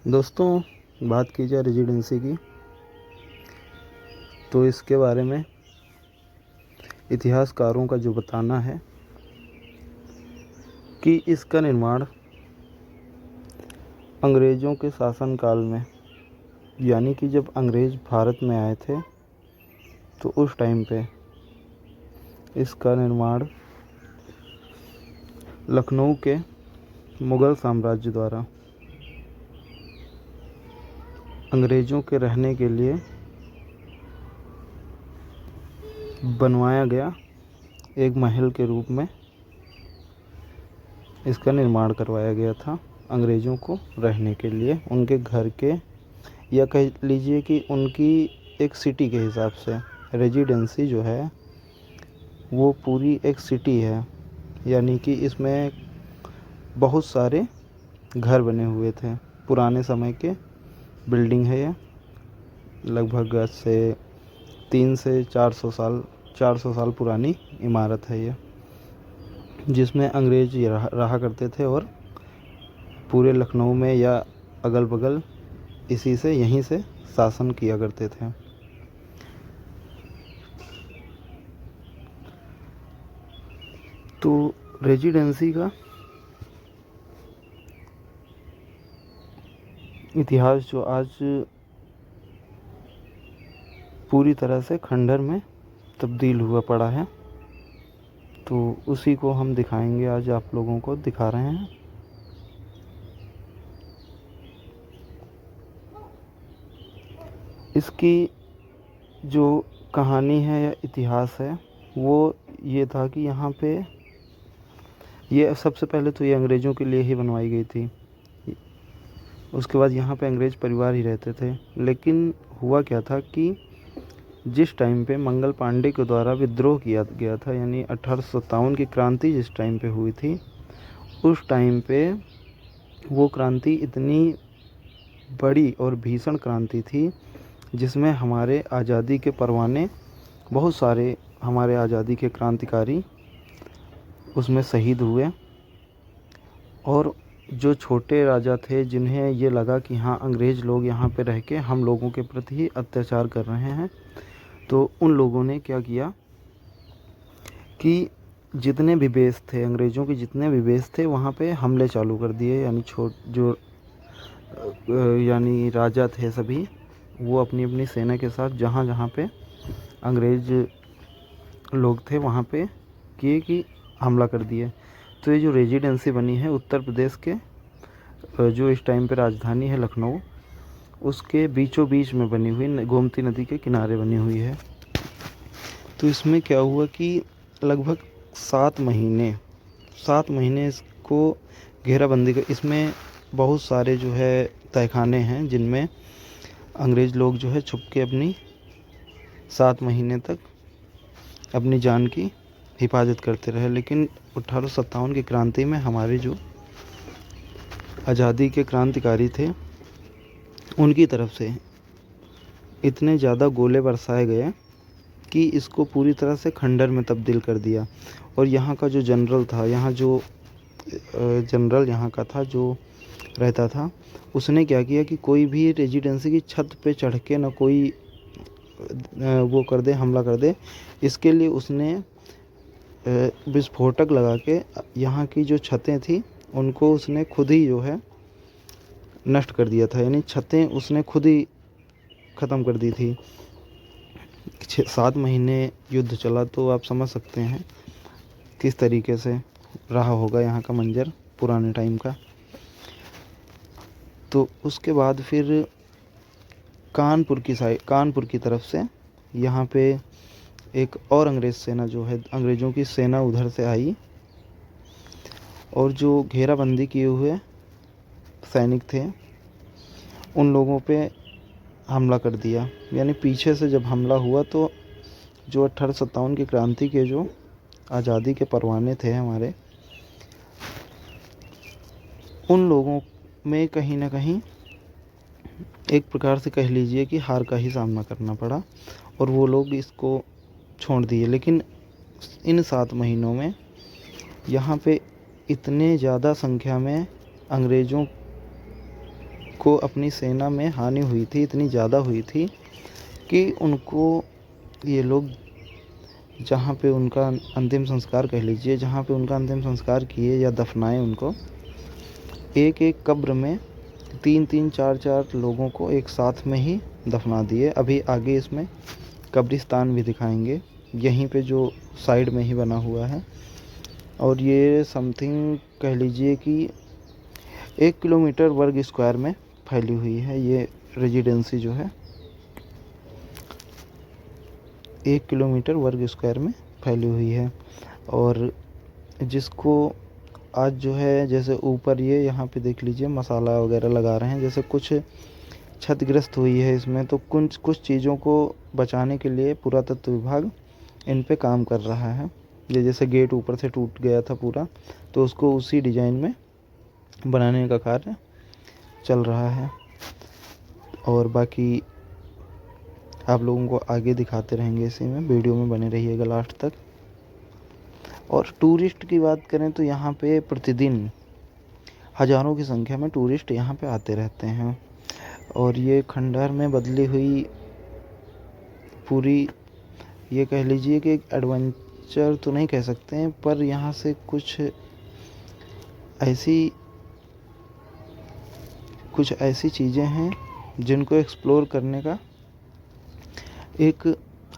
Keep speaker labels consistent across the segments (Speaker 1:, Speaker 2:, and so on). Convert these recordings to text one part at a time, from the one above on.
Speaker 1: दोस्तों, बात की जाए रेजिडेंसी की, तो इसके बारे में इतिहासकारों का जो बताना है कि इसका निर्माण अंग्रेज़ों के शासनकाल में, यानी कि जब अंग्रेज़ भारत में आए थे तो उस टाइम पे इसका निर्माण लखनऊ के मुग़ल साम्राज्य द्वारा अंग्रेज़ों के रहने के लिए बनवाया गया एक महल के रूप में इसका निर्माण करवाया गया था। अंग्रेज़ों को रहने के लिए उनके घर के, या कह लीजिए कि उनकी एक सिटी के हिसाब से रेजिडेंसी जो है वो पूरी एक सिटी है, यानी कि इसमें बहुत सारे घर बने हुए थे। पुराने समय के बिल्डिंग है ये, लगभग आज से 300 से 400 साल पुरानी इमारत है ये, जिसमें अंग्रेज रहा करते थे और पूरे लखनऊ में या अगल बगल यहीं से शासन किया करते थे। तो रेजिडेंसी का इतिहास जो आज पूरी तरह से खंडर में तब्दील हुआ पड़ा है, तो उसी को हम दिखाएंगे, आज आप लोगों को दिखा रहे हैं। इसकी जो कहानी है या इतिहास है वो ये था कि यहाँ पे ये सबसे पहले तो ये अंग्रेज़ों के लिए ही बनवाई गई थी। उसके बाद यहाँ पे अंग्रेज़ परिवार ही रहते थे। लेकिन हुआ क्या था कि जिस टाइम पे मंगल पांडे के द्वारा विद्रोह किया गया था, यानी 1857 की क्रांति जिस टाइम पे हुई थी, उस टाइम पे वो क्रांति इतनी बड़ी और भीषण क्रांति थी जिसमें हमारे आज़ादी के परवाने, बहुत सारे हमारे आज़ादी के क्रांतिकारी उसमें शहीद हुए। और जो छोटे राजा थे, जिन्हें ये लगा कि हाँ, अंग्रेज़ लोग यहाँ पे रह के हम लोगों के प्रति ही अत्याचार कर रहे हैं, तो उन लोगों ने क्या किया कि जितने भी बेस थे, अंग्रेज़ों के जितने भी बेस थे, वहाँ पे हमले चालू कर दिए। यानी राजा थे सभी, वो अपनी अपनी सेना के साथ जहाँ जहाँ पे अंग्रेज़ लोग थे वहाँ पे किए कि हमला कर दिए। तो ये जो रेजिडेंसी बनी है उत्तर प्रदेश के, जो इस टाइम पे राजधानी है लखनऊ, उसके बीचों बीच में बनी हुई, गोमती नदी के किनारे बनी हुई है। तो इसमें क्या हुआ कि लगभग 7 महीने इसको घेराबंदी कर, इसमें बहुत सारे जो है तहखाने हैं जिनमें अंग्रेज़ लोग जो है छुप के अपनी 7 महीने तक अपनी जान की हिफाजत करते रहे। लेकिन 1857 की क्रांति में हमारे जो आज़ादी के क्रांतिकारी थे, उनकी तरफ से इतने ज़्यादा गोले बरसाए गए कि इसको पूरी तरह से खंडर में तब्दील कर दिया। और यहाँ का जो जनरल था, यहाँ का था जो रहता था, उसने क्या किया कि कोई भी रेजिडेंसी की छत पे चढ़ के ना कोई वो कर दे, हमला कर दे। इसके लिए उसने विस्फोटक लगा के यहाँ की जो छतें थी उनको उसने खुद ही जो है नष्ट कर दिया था, यानी छतें उसने खुद ही ख़त्म कर दी थी। 7 महीने युद्ध चला, तो आप समझ सकते हैं किस तरीके से रहा होगा यहाँ का मंजर पुराने टाइम का। तो उसके बाद फिर कानपुर की तरफ से यहाँ पे एक और अंग्रेज़ सेना जो है, अंग्रेज़ों की सेना उधर से आई और जो घेराबंदी किए हुए सैनिक थे उन लोगों पे हमला कर दिया। यानी पीछे से जब हमला हुआ तो जो 1857 की क्रांति के जो आज़ादी के परवाने थे हमारे, उन लोगों में कहीं ना कहीं एक प्रकार से कह लीजिए कि हार का ही सामना करना पड़ा और वो लोग इसको छोड़ दिए। लेकिन इन 7 महीनों में यहाँ पे इतने ज़्यादा संख्या में अंग्रेज़ों को अपनी सेना में हानि हुई थी, इतनी ज़्यादा हुई थी कि उनको ये लोग जहाँ पे उनका अंतिम संस्कार कह लीजिए, जहाँ पे उनका अंतिम संस्कार किए या दफनाए उनको, एक एक कब्र में 3-3 4-4 लोगों को एक साथ में ही दफना दिए। अभी आगे इसमें कब्रिस्तान भी दिखाएंगे, यहीं पे जो साइड में ही बना हुआ है। और ये समथिंग कह लीजिए कि 1 किलोमीटर वर्ग स्क्वायर में फैली हुई है ये रेजिडेंसी जो है, 1 किलोमीटर वर्ग स्क्वायर में फैली हुई है। और जिसको आज जो है, जैसे ऊपर ये यहाँ पे देख लीजिए मसाला वगैरह लगा रहे हैं, जैसे कुछ क्षतिग्रस्त हुई है इसमें, तो कुछ चीज़ों को बचाने के लिए पुरातत्व विभाग इन पे काम कर रहा है। ये जैसे गेट ऊपर से टूट गया था पूरा, तो उसको उसी डिज़ाइन में बनाने का कार्य चल रहा है। और बाकी आप लोगों को आगे दिखाते रहेंगे, इसी में वीडियो में बने रहिएगा लास्ट तक। और टूरिस्ट की बात करें तो यहाँ पे प्रतिदिन हज़ारों की संख्या में टूरिस्ट यहाँ पे आते रहते हैं। और ये खंडहर में बदली हुई पूरी, ये कह लीजिए कि एक एडवेंचर तो नहीं कह सकते हैं, पर यहाँ से कुछ ऐसी चीज़ें हैं जिनको एक्सप्लोर करने का एक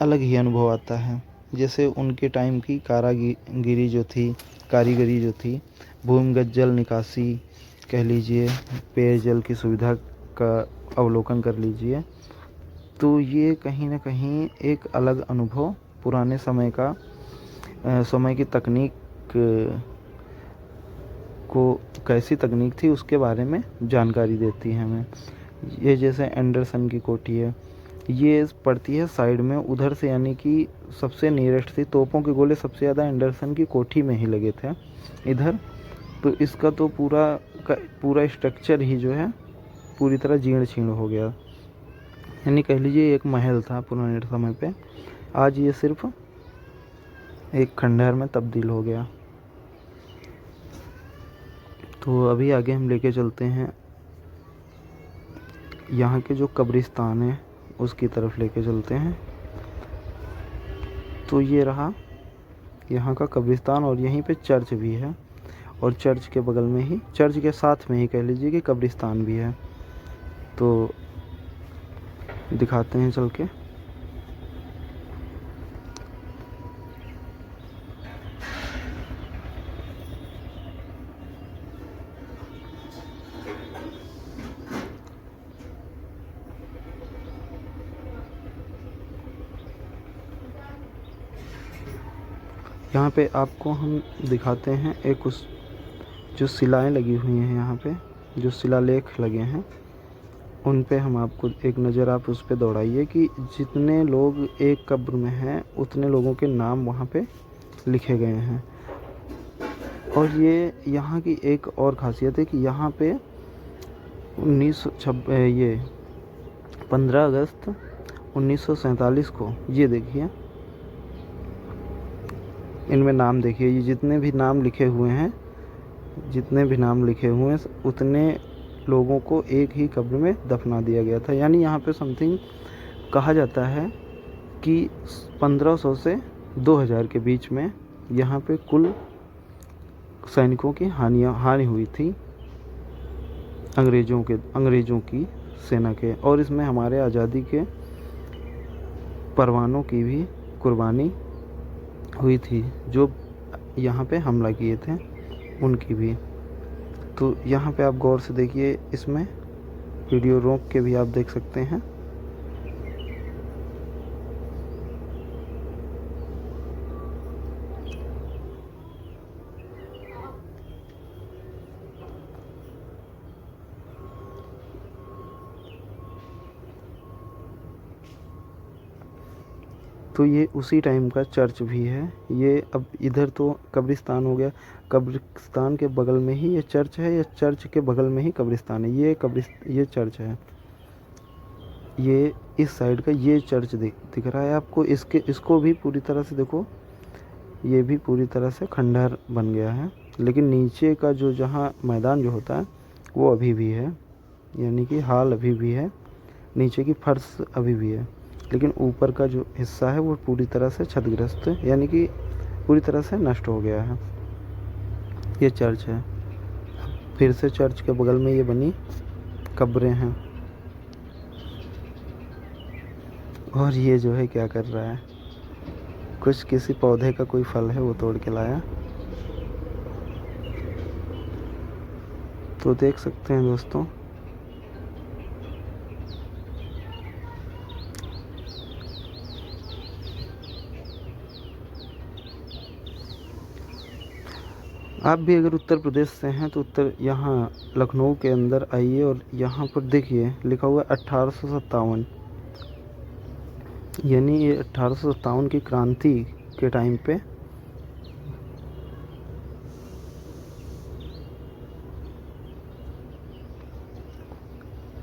Speaker 1: अलग ही अनुभव आता है। जैसे उनके टाइम की कारीगरी जो थी, भूमिगत जल निकासी कह लीजिए, पेयजल की सुविधा का अवलोकन कर लीजिए। तो ये कहीं ना कहीं एक अलग अनुभव, पुराने समय की तकनीक को कैसी तकनीक थी उसके बारे में जानकारी देती है हमें। ये जैसे एंडरसन की कोठी है, ये पड़ती है साइड में उधर से, यानी कि सबसे नियरेस्ट थी। तोपों के गोले सबसे ज़्यादा एंडरसन की कोठी में ही लगे थे इधर। तो इसका तो पूरा स्ट्रक्चर ही जो है पूरी तरह जीर्ण शीर्ण हो गया, यानी कह लीजिए एक महल था पुराने समय पे, आज ये सिर्फ एक खंडहर में तब्दील हो गया। तो अभी आगे हम लेके चलते हैं, यहाँ के जो कब्रिस्तान है उसकी तरफ लेके चलते हैं। तो ये रहा यहाँ का कब्रिस्तान, और यहीं पे चर्च भी है, और चर्च के बगल में ही, चर्च के साथ में ही कह लीजिए कि कब्रिस्तान भी है। तो दिखाते हैं चल के। यहाँ पे आपको हम दिखाते हैं एक उस जो शिलाएं लगी हुई हैं, यहाँ पे जो शिलालेख लगे हैं उन पे हम आपको एक नज़र आप उस पे दौड़ाइए कि जितने लोग एक कब्र में हैं उतने लोगों के नाम वहाँ पे लिखे गए हैं। और ये यहाँ की एक और ख़ासियत है कि यहाँ पे 15 अगस्त 1947 को, ये देखिए इनमें नाम देखिए, ये जितने भी नाम लिखे हुए हैं उतने लोगों को एक ही कब्र में दफना दिया गया था। यानी यहाँ पे समथिंग कहा जाता है कि 1500 से 2000 के बीच में यहाँ पे कुल सैनिकों की हानि हुई थी अंग्रेज़ों की सेना के। और इसमें हमारे आज़ादी के परवानों की भी कुर्बानी हुई थी, जो यहाँ पे हमला किए थे उनकी भी। तो यहाँ पे आप गौर से देखिए, इसमें वीडियो रोक के भी आप देख सकते हैं। तो ये उसी टाइम का चर्च भी है। ये अब इधर तो कब्रिस्तान हो गया, कब्रिस्तान के बगल में ही ये चर्च है, या चर्च के बगल में ही कब्रिस्तान है। ये चर्च है, ये इस साइड का ये चर्च दिख रहा है आपको। इसको भी पूरी तरह से देखो, ये भी पूरी तरह से खंडहर बन गया है, लेकिन नीचे का जो जहाँ मैदान जो होता है वो अभी भी है। यानी कि हाल अभी भी है, नीचे की फर्श अभी भी है, लेकिन ऊपर का जो हिस्सा है वो पूरी तरह से क्षतिग्रस्त यानी कि पूरी तरह से नष्ट हो गया है। ये चर्च है। फिर से चर्च के बगल में ये बनी कब्रें हैं। और ये जो है क्या कर रहा है, कुछ किसी पौधे का कोई फल है वो तोड़ के लाया। तो देख सकते हैं दोस्तों, आप भी अगर उत्तर प्रदेश से हैं तो यहाँ लखनऊ के अंदर आइए और यहाँ पर देखिए लिखा हुआ है 1857, यानी ये 1857 की क्रांति के टाइम पे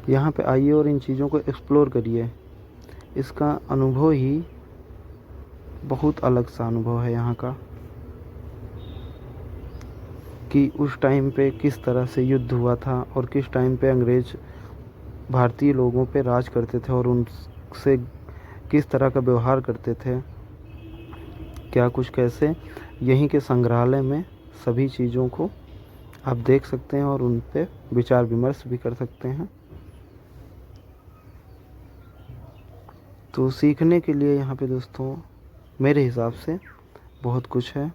Speaker 1: यहाँ पे आइए और इन चीज़ों को एक्सप्लोर करिए। इसका अनुभव ही बहुत अलग सा अनुभव है यहाँ का, कि उस टाइम पे किस तरह से युद्ध हुआ था और किस टाइम पे अंग्रेज भारतीय लोगों पे राज करते थे और उनसे किस तरह का व्यवहार करते थे, क्या कुछ कैसे। यहीं के संग्रहालय में सभी चीज़ों को आप देख सकते हैं और उन पे विचार विमर्श भी कर सकते हैं। तो सीखने के लिए यहाँ पे दोस्तों मेरे हिसाब से बहुत कुछ है,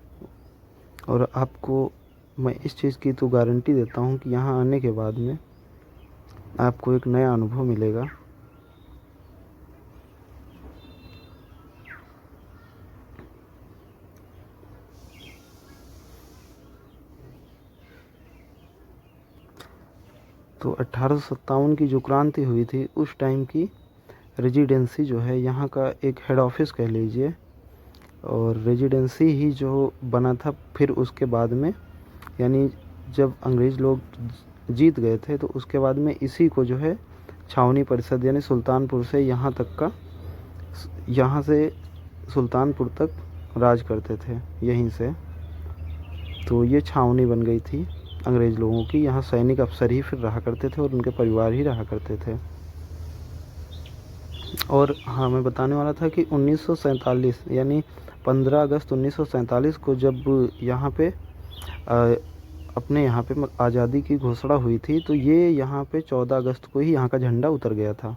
Speaker 1: और आपको मैं इस चीज़ की तो गारंटी देता हूँ कि यहाँ आने के बाद में आपको एक नया अनुभव मिलेगा। तो 1857 की जो क्रांति हुई थी उस टाइम की रेजिडेंसी जो है यहाँ का एक हेड ऑफिस कह लीजिए, और रेजिडेंसी ही जो बना था फिर उसके बाद में, यानी जब अंग्रेज़ लोग जीत गए थे तो उसके बाद में इसी को जो है छावनी परिषद, यानी सुल्तानपुर से यहाँ तक का, यहाँ से सुल्तानपुर तक राज करते थे यहीं से। तो ये छावनी बन गई थी अंग्रेज़ लोगों की। यहाँ सैनिक अफसर ही फिर रहा करते थे और उनके परिवार ही रहा करते थे। और हाँ, मैं बताने वाला था कि 1947 यानी 15 अगस्त 1947 को जब यहाँ पे अपने यहाँ पे आज़ादी की घोषणा हुई थी, तो ये यहाँ पे 14 अगस्त को ही यहाँ का झंडा उतर गया था।